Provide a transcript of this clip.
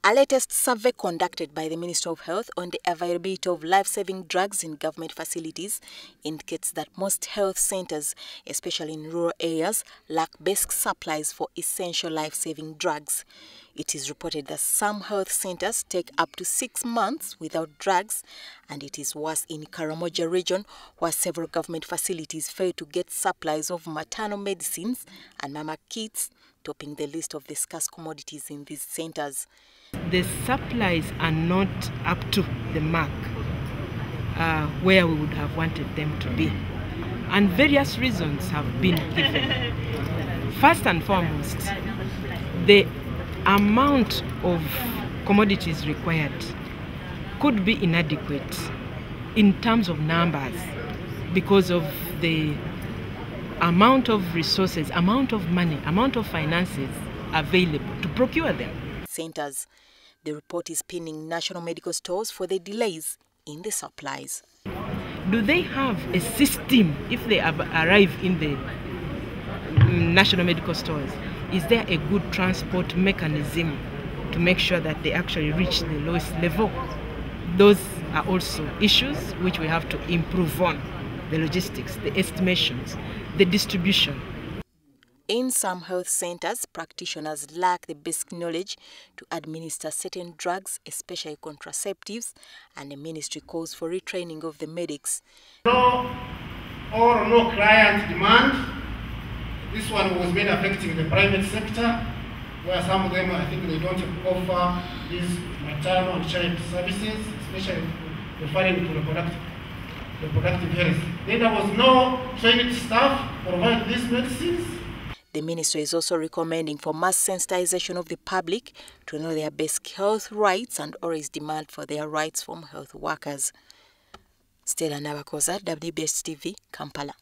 A latest survey conducted by the Ministry of Health on the availability of life-saving drugs in government facilities indicates that most health centers, especially in rural areas, lack basic supplies for essential life-saving drugs. It is reported that some health centers take up to 6 months without drugs, and it is worse in Karamoja region, where several government facilities fail to get supplies of maternal medicines and mama kits, topping the list of the scarce commodities in these centers. The supplies are not up to the mark where we would have wanted them to be. And various reasons have been given. First and foremost, the amount of commodities required could be inadequate in terms of numbers because of the amount of resources, amount of money, amount of finances available to procure them. Centers. The report is pinning national medical stores for the delays in the supplies. Do they have a system if they arrive in the national medical stores? Is there a good transport mechanism to make sure that they actually reach the lowest level? Those are also issues which we have to improve on. The logistics, the estimations, the distribution. In some health centers, practitioners lack the basic knowledge to administer certain drugs, especially contraceptives, and the ministry calls for retraining of the medics. No client demand. This one was mainly affecting the private sector, where some of them, I think, they don't offer these maternal and child services, especially referring to reproductive health. Then there was no trained staff to provide these medicines. The ministry is also recommending for mass sensitization of the public to know their basic health rights and always demand for their rights from health workers. Stella Nabakoza, WBS TV, Kampala.